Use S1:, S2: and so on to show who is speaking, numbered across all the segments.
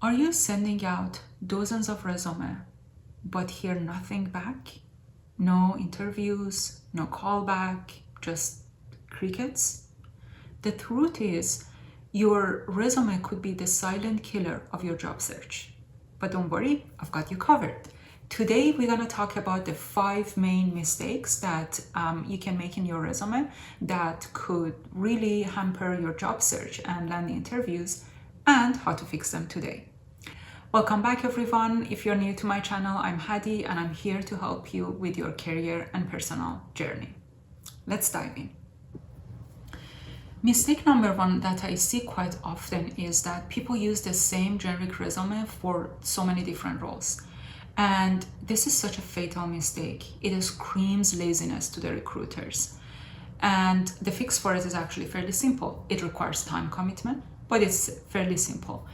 S1: Are you sending out dozens of resumes but hear nothing back? No interviews, no callback, just crickets? The truth is, your resume could be the silent killer of your job search. But don't worry, I've got you covered. Today, we're going to talk about the 5 main mistakes that you can make in your resume that could really hamper your job search and landing interviews, and how to fix them today. Welcome back, everyone. If you're new to my channel, I'm Hadi, and I'm here to help you with your career and personal journey. Let's dive in. Mistake number 1 that I see quite often is that people use the same generic resume for so many different roles. And this is such a fatal mistake. It screams laziness to the recruiters. And the fix for it is actually fairly simple. It requires time commitment, but it's fairly simple.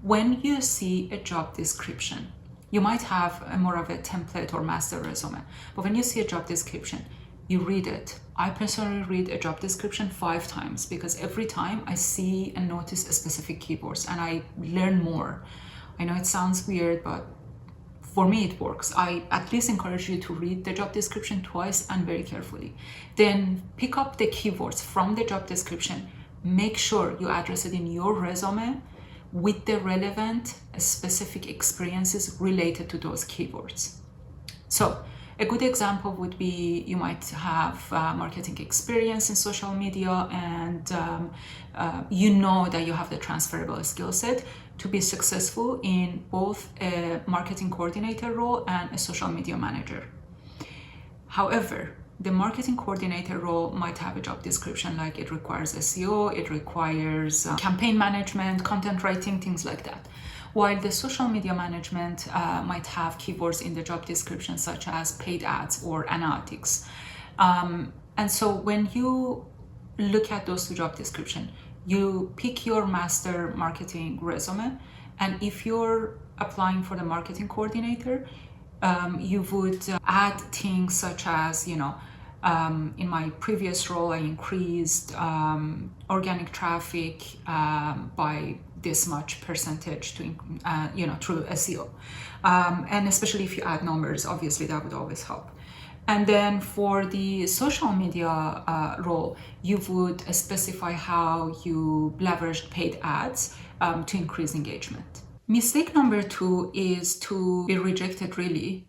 S1: When you see a job description, you might have more of a template or master resume, but when you see a job description, you read it. I personally read a job description 5 times because every time I see and notice a specific keywords and I learn more. I know it sounds weird, but for me it works. I at least encourage you to read the job description twice and very carefully. Then pick up the keywords from the job description. Make sure you address it in your resume with the relevant specific experiences related to those keywords. So a good example would be you might have marketing experience in social media, and you know that you have the transferable skill set to be successful in both a marketing coordinator role and a social media manager. However, the marketing coordinator role might have a job description like it requires SEO, it requires campaign management, content writing, things like that. While the social media management might have keywords in the job description such as paid ads or analytics. And so when you look at those 2 job descriptions, you pick your master marketing resume, and if you're applying for the marketing coordinator, you would add things such as, in my previous role, I increased organic traffic by this much percentage to, through SEO. And especially if you add numbers, obviously that would always help. And then for the social media role, you would specify how you leveraged paid ads to increase engagement. Mistake number 2 is to be rejected really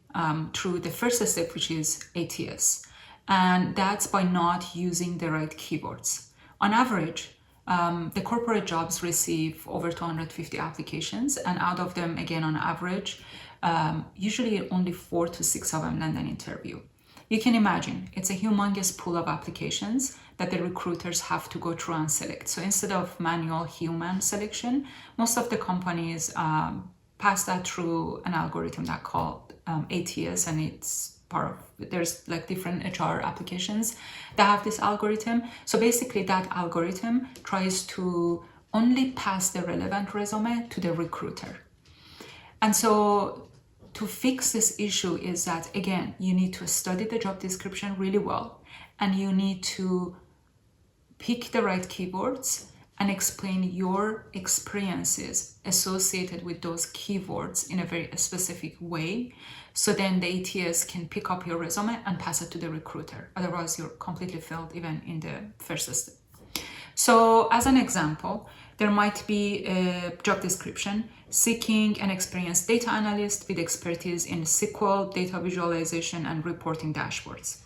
S1: through the first step, which is ATS. And that's by not using the right keywords. On average, the corporate jobs receive over 250 applications, and out of them, again, on average, usually only 4 to 6 of them land an interview. You can imagine it's a humongous pool of applications that the recruiters have to go through and select. So instead of manual human selection, most of the companies pass that through an algorithm that called ATS, and it's part of, there's like different HR applications that have this algorithm. So basically that algorithm tries to only pass the relevant resume to the recruiter. And so to fix this issue is that, again, you need to study the job description really well, and you need to pick the right keywords and explain your experiences associated with those keywords in a very specific way. So then the ATS can pick up your resume and pass it to the recruiter. Otherwise, you're completely failed even in the first step. So as an example, there might be a job description seeking an experienced data analyst with expertise in SQL, data visualization, and reporting dashboards.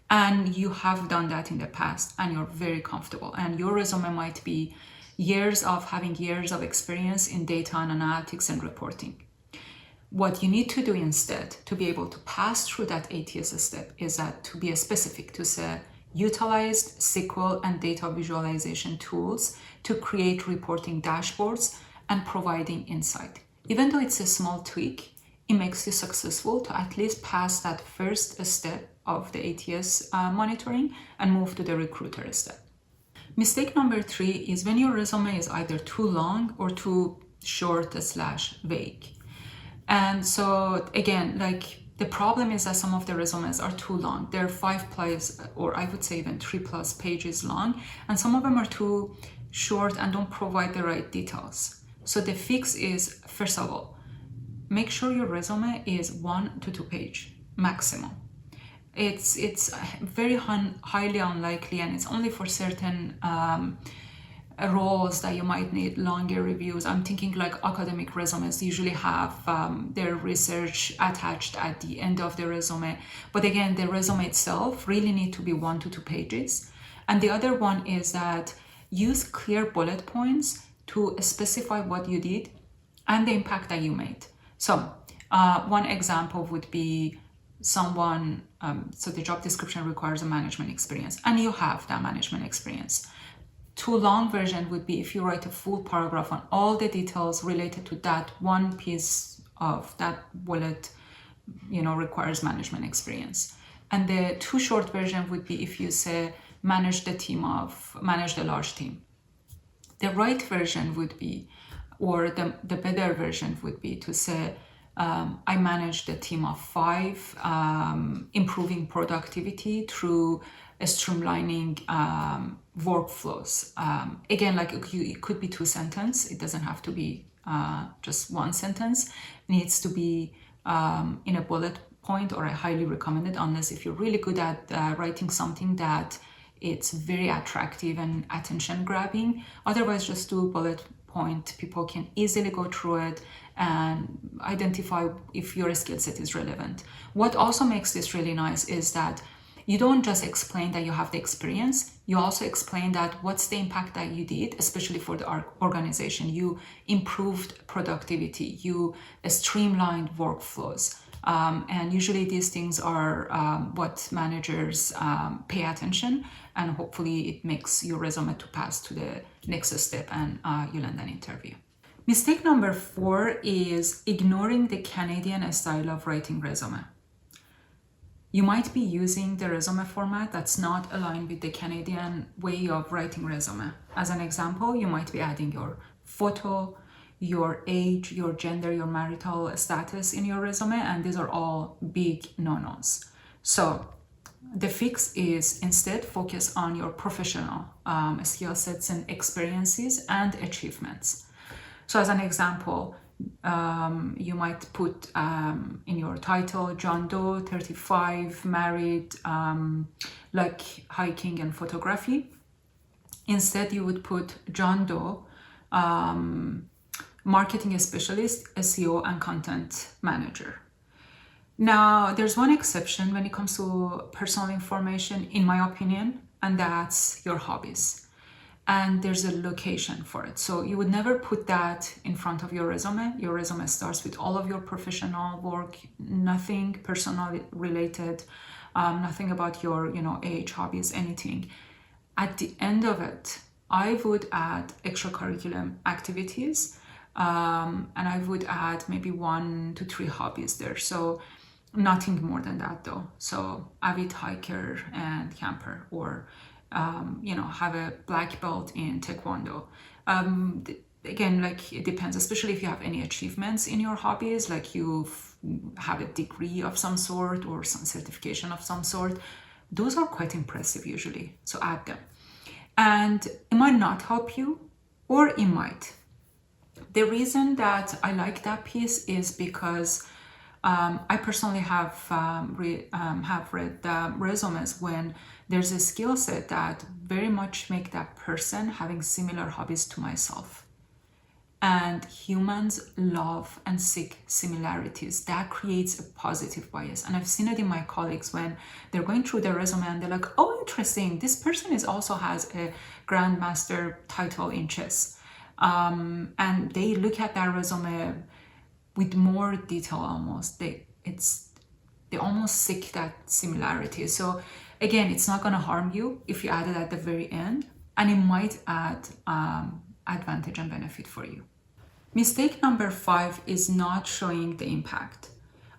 S1: And you have done that in the past and you're very comfortable. And your resume might be having years of experience in data and analytics and reporting. What you need to do instead to be able to pass through that ATS step is that to be specific, to say utilized SQL and data visualization tools to create reporting dashboards and providing insight. Even though it's a small tweak, it makes you successful to at least pass that first step of the ATS monitoring and move to the recruiter step. Mistake number 3 is when your resume is either too long or too short/vague. And so again, the problem is that some of the resumes are too long. They're 5+, or I would say even 3+ pages long, and some of them are too short and don't provide the right details. So the fix is, first of all, make sure your resume is 1 to 2 page maximum. It's very highly unlikely, and it's only for certain roles that you might need longer reviews. I'm thinking like academic resumes usually have their research attached at the end of the resume. But again, the resume itself really need to be 1 to 2 pages. And the other one is that use clear bullet points to specify what you did and the impact that you made. So one example would be someone, so the job description requires a management experience, and you have that management experience. Too long version would be if you write a full paragraph on all the details related to that one piece of that bullet, requires management experience. And the too short version would be if you say manage the large team. The right version would be, or the better version would be to say, I managed a team of 5, improving productivity through streamlining workflows. Again, like it could be 2 sentences. It doesn't have to be just 1 sentence. It needs to be in a bullet point, or I highly recommend it, unless if you're really good at writing something that it's very attractive and attention grabbing. Otherwise, just do bullet point. People can easily go through it and identify if your skill set is relevant. What also makes this really nice is that you don't just explain that you have the experience, you also explain that what's the impact that you did, especially for the organization. You improved productivity, you streamlined workflows. And usually these things are what managers pay attention, and hopefully it makes your resume to pass to the next step and you land an interview. Mistake number 4 is ignoring the Canadian style of writing resume. You might be using the resume format that's not aligned with the Canadian way of writing resume. As an example, you might be adding your photo, your age, your gender, your marital status in your resume, and these are all big no-nos. So the fix is instead focus on your professional skill sets and experiences and achievements. So as an example, you might put in your title, John Doe, 35, married, like hiking and photography. Instead, you would put John Doe, marketing specialist, SEO, and content manager. Now, there's one exception when it comes to personal information, in my opinion, and that's your hobbies. And there's a location for it. So you would never put that in front of your resume. Your resume starts with all of your professional work, nothing personal related, nothing about your, age, hobbies, anything. At the end of it, I would add extracurricular activities, and I would add maybe 1 to 3 hobbies there. So nothing more than that though. So avid hiker and camper, or have a black belt in Taekwondo. Again, like it depends, especially if you have any achievements in your hobbies, like you have a degree of some sort or some certification of some sort. Those are quite impressive usually, so add them. And it might not help you, or it might. The reason that I like that piece is because I personally have read resumes when there's a skill set that very much make that person having similar hobbies to myself. And humans love and seek similarities. That creates a positive bias. And I've seen it in my colleagues when they're going through their resume and they're like, oh, interesting, this person also has a grandmaster title in chess. And they look at that resume with more detail almost. They almost seek that similarity. So again, it's not going to harm you if you add it at the very end, and it might add advantage and benefit for you. Mistake number 5 is not showing the impact.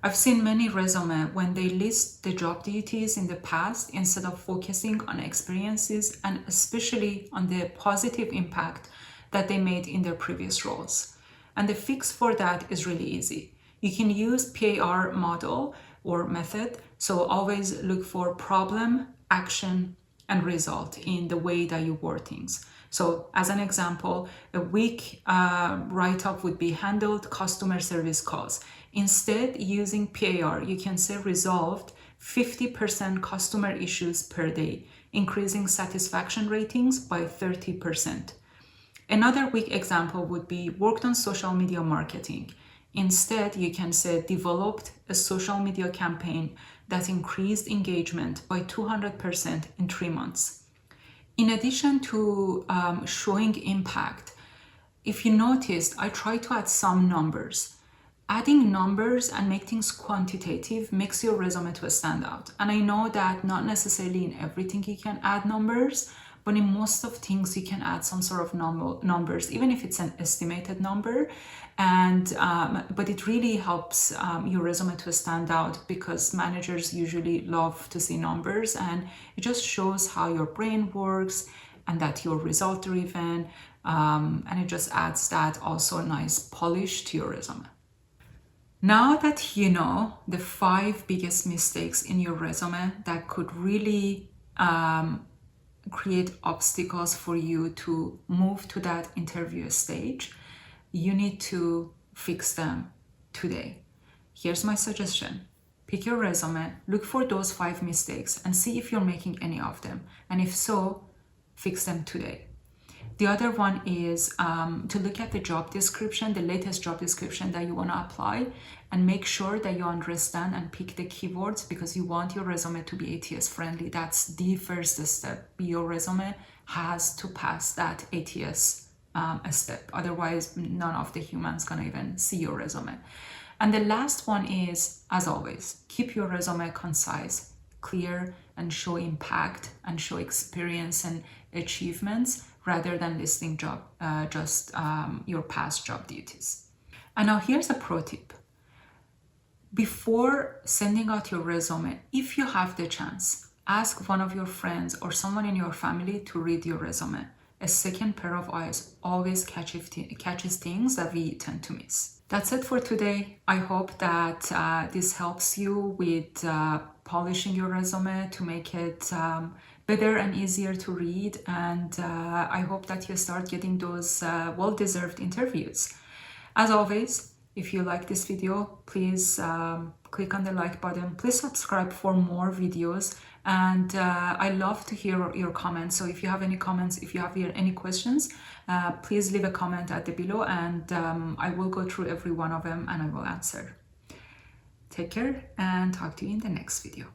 S1: I've seen many resumes when they list the job duties in the past instead of focusing on experiences and especially on the positive impact that they made in their previous roles. And the fix for that is really easy. You can use PAR model or method. So always look for problem, action, and result in the way that you word things. So as an example, a weak write-up would be handled customer service calls. Instead, using PAR, you can say resolved 50% customer issues per day, increasing satisfaction ratings by 30%. Another weak example would be worked on social media marketing. Instead, you can say developed a social media campaign that increased engagement by 200% in 3 months. In addition to showing impact, if you noticed, I try to add some numbers. Adding numbers and make things quantitative makes your resume to stand out. And I know that not necessarily in everything you can add numbers, but in most of things you can add some sort of numbers, even if it's an estimated number. And but it really helps your resume to stand out, because managers usually love to see numbers, and it just shows how your brain works and that you're result driven, and it just adds that also nice polish to your resume. Now that you know the 5 biggest mistakes in your resume that could really create obstacles for you to move to that interview stage, you need to fix them today. Here's my suggestion. Pick your resume, look for those 5 mistakes, and see if you're making any of them. And if so, fix them today. The other one is to look at the job description, the latest job description that you want to apply, and make sure that you understand and pick the keywords, because you want your resume to be ATS friendly. That's the first step. Your resume has to pass that ATS step. Otherwise, none of the humans gonna even see your resume. And the last one is, as always, keep your resume concise, clear, and show impact and show experience and achievements, rather than listing just your past job duties. And now here's a pro tip. Before sending out your resume, if you have the chance, ask one of your friends or someone in your family to read your resume. A second pair of eyes always catches things that we tend to miss. That's it for today. I hope that this helps you with polishing your resume to make it better and easier to read. And I hope that you start getting those well-deserved interviews. As always, if you like this video, please click on the like button. Please subscribe for more videos. And I love to hear your comments. So if you have any comments, if you have any questions, please leave a comment at the below, and I will go through every one of them and I will answer. Take care and talk to you in the next video.